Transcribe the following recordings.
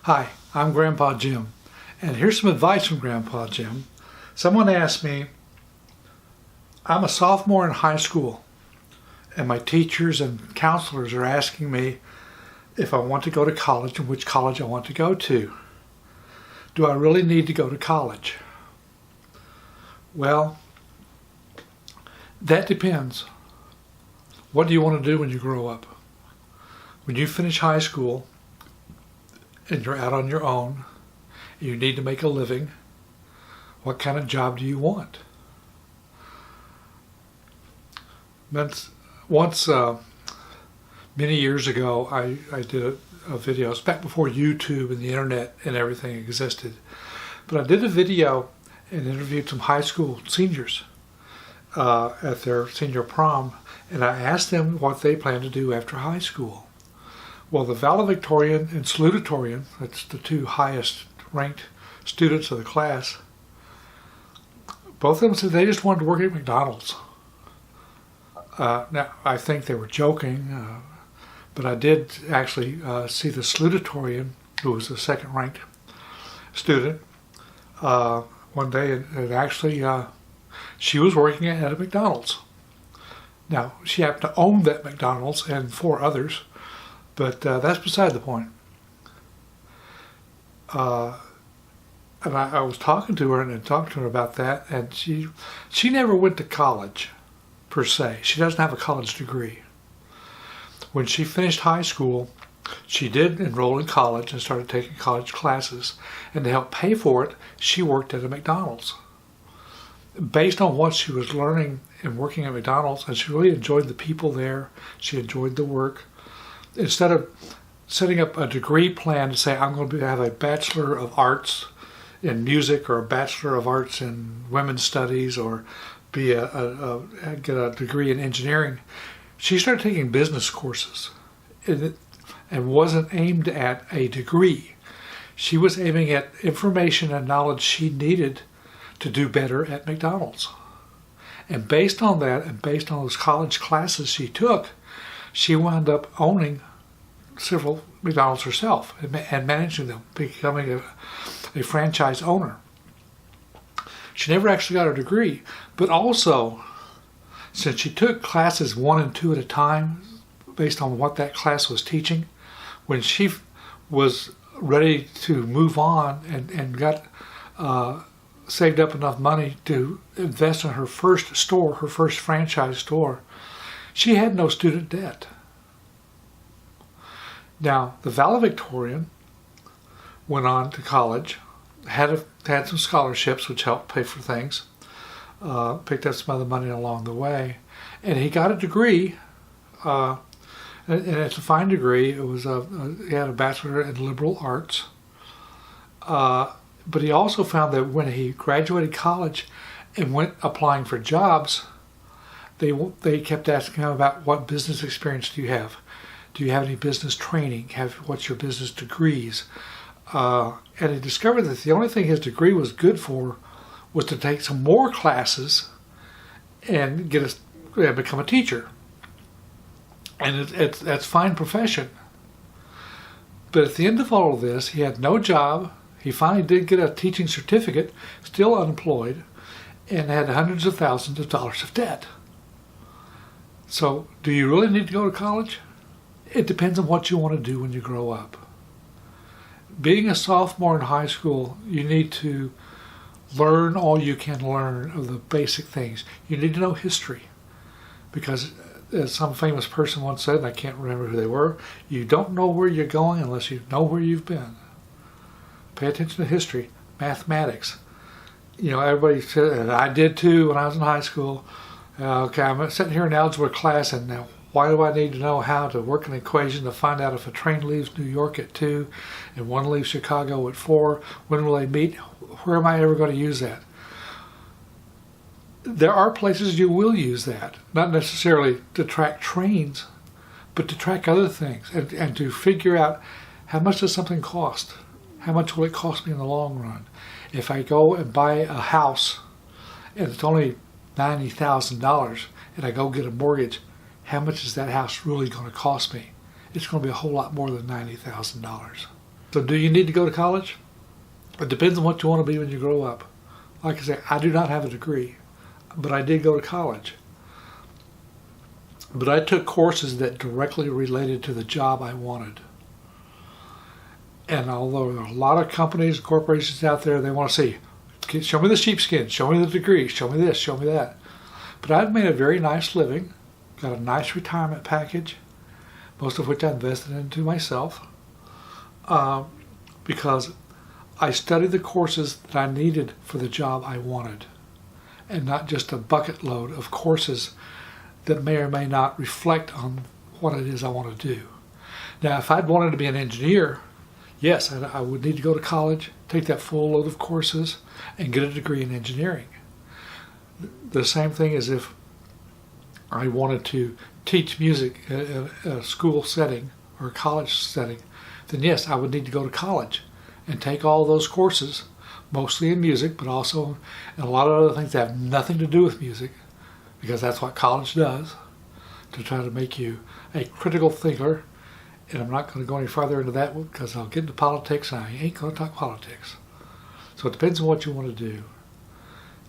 Hi, I'm Grandpa Jim, and here's some advice from Grandpa Jim. Someone asked me, I'm a sophomore in high school, and my teachers and counselors are asking me if I want to go to college and which college I want to go to. Do I really need to go to college? Well, that depends. What do you want to do when you grow up? When you finish high school, and you're out on your own, you need to make a living, what kind of job do you want? Once, many years ago, I did a video. It's back before YouTube and the internet and everything existed. But I did a video and interviewed some high school seniors at their senior prom, and I asked them what they plan to do after high school. Well, the valedictorian and salutatorian, that's the two highest ranked students of the class, both of them said they just wanted to work at McDonald's. Now, I think they were joking, but I did actually see the salutatorian, who was the second ranked student, one day, and actually she was working at a McDonald's. Now, she happened to own that McDonald's and 4 others, but that's beside the point. And I was talking to her and talking to her about that, and she never went to college, per se. She doesn't have a college degree. When she finished high school, she did enroll in college and started taking college classes, and to help pay for it, she worked at a McDonald's. Based on what she was learning and working at McDonald's, and she really enjoyed the people there, she enjoyed the work, instead of setting up a degree plan to say, I'm going to have a Bachelor of Arts in music or a Bachelor of Arts in women's studies or get a degree in engineering, she started taking business courses and wasn't aimed at a degree. She was aiming at information and knowledge she needed to do better at McDonald's. And based on that, and based on those college classes she took, she wound up owning several McDonald's herself and managing them, becoming a franchise owner. She never actually got her degree, but also, since she took classes 1 and 2 at a time, based on what that class was teaching, when she was ready to move on and got saved up enough money to invest in her first store, her first franchise store, she had no student debt. Now, the valedictorian went on to college, had some scholarships which helped pay for things, picked up some other money along the way, and he got a degree, and it's a fine degree. It was he had a Bachelor in Liberal Arts, but he also found that when he graduated college and went applying for jobs, they kept asking him about what business experience do you have? Do you have any business training? What's your business degrees? And he discovered that the only thing his degree was good for was to take some more classes and become a teacher. And that's a fine profession. But at the end of all of this, he had no job. He finally did get a teaching certificate, still unemployed, and had hundreds of thousands of dollars of debt. So, do you really need to go to college? It depends on what you want to do when you grow up. Being a sophomore in high school, you need to learn all you can learn of the basic things. You need to know history, because as some famous person once said, and I can't remember who they were, you don't know where you're going unless you know where you've been. Pay attention to history, mathematics. You know, everybody said, and I did too when I was in high school. Okay, I'm sitting here in algebra class, and now why do I need to know how to work an equation to find out if a train leaves New York at 2 and one leaves Chicago at 4? When will they meet? Where am I ever going to use that? There are places you will use that, not necessarily to track trains, but to track other things and to figure out how much does something cost? How much will it cost me in the long run? If I go and buy a house and it's only $90,000 and I go get a mortgage, how much is that house really going to cost me? It's going to be a whole lot more than $90,000. So do you need to go to college? It depends on what you want to be when you grow up. Like I say, I do not have a degree, but I did go to college. But I took courses that directly related to the job I wanted. And although there are a lot of companies, corporations out there, they want to see, show me the sheepskin, show me the degree, show me this, show me that. But I've made a very nice living, got a nice retirement package, most of which I invested into myself, because I studied the courses that I needed for the job I wanted, and not just a bucket load of courses that may or may not reflect on what it is I want to do. Now, if I'd wanted to be an engineer, yes, I would need to go to college, take that full load of courses, and get a degree in engineering. The same thing as if I wanted to teach music in a school setting or a college setting, then yes, I would need to go to college and take all those courses, mostly in music, but also in a lot of other things that have nothing to do with music, because that's what college does, to try to make you a critical thinker. And I'm not going to go any farther into that because I'll get into politics and I ain't going to talk politics. So it depends on what you want to do.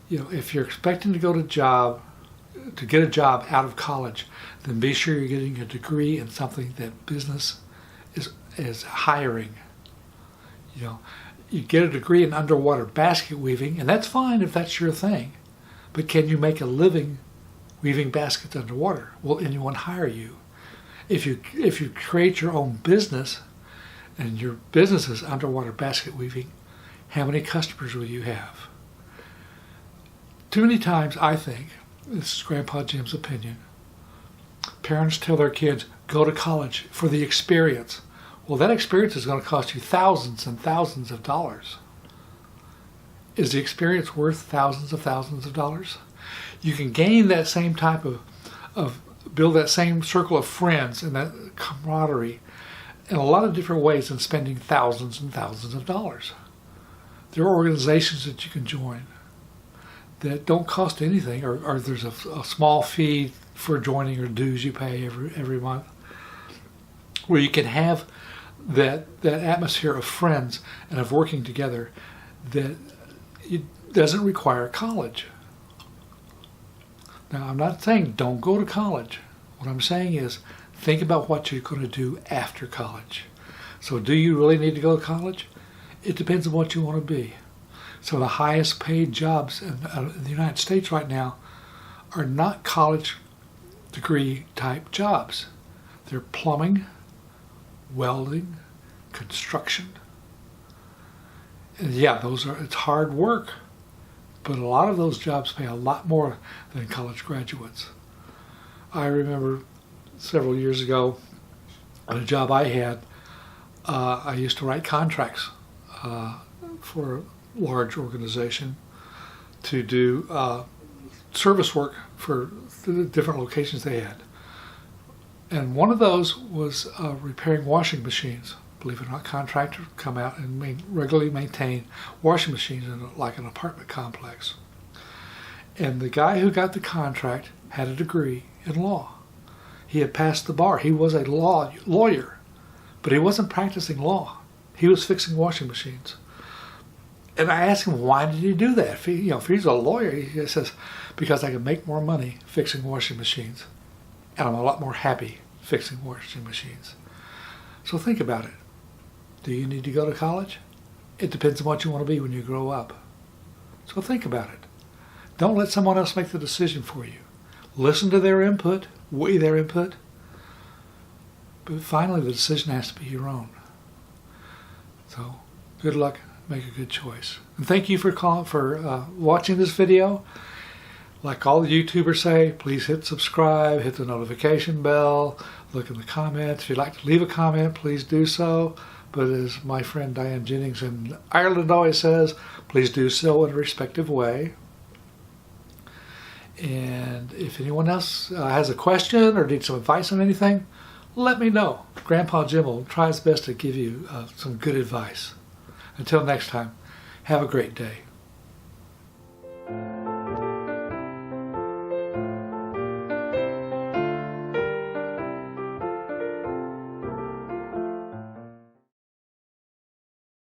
You know, if you're expecting to get a job out of college, then be sure you're getting a degree in something that business is hiring. You know, you get a degree in underwater basket weaving, and that's fine if that's your thing. But can you make a living weaving baskets underwater? Will anyone hire you? If you create your own business and your business is underwater basket weaving, how many customers will you have? Too many times, I think, this is Grandpa Jim's opinion, parents tell their kids, go to college for the experience. Well, that experience is going to cost you thousands and thousands of dollars. Is the experience worth thousands of dollars? You can gain that same type of build that same circle of friends and that camaraderie in a lot of different ways than spending thousands and thousands of dollars. There are organizations that you can join that don't cost anything, or there's a small fee for joining or dues you pay every month, where you can have that atmosphere of friends and of working together that it doesn't require college. Now, I'm not saying don't go to college. What I'm saying is think about what you're going to do after college. So do you really need to go to college? It depends on what you want to be. So the highest paid jobs in the United States right now are not college degree type jobs. They're plumbing, welding, construction. And yeah, it's hard work, but a lot of those jobs pay a lot more than college graduates. I remember several years ago, at a job I had, I used to write contracts for a large organization to do service work for the different locations they had. And one of those was repairing washing machines. Believe it or not, contractors come out and regularly maintain washing machines in like an apartment complex. And the guy who got the contract had a degree in law. He had passed the bar. He was a lawyer, but he wasn't practicing law. He was fixing washing machines. And I asked him, why did he do that? If he's a lawyer, he says, because I can make more money fixing washing machines. And I'm a lot more happy fixing washing machines. So think about it. Do you need to go to college? It depends on what you want to be when you grow up. So think about it. Don't let someone else make the decision for you. Listen to their input, weigh their input, but finally the decision has to be your own. So good luck, make a good choice. And thank you for watching this video. Like all the YouTubers say, please hit subscribe, hit the notification bell, look in the comments. If you'd like to leave a comment, please do so. But as my friend Diane Jennings in Ireland always says, please do so in a respectful way. And if anyone else has a question or needs some advice on anything, let me know. Grandpa Jim will try his best to give you some good advice. Until next time, have a great day.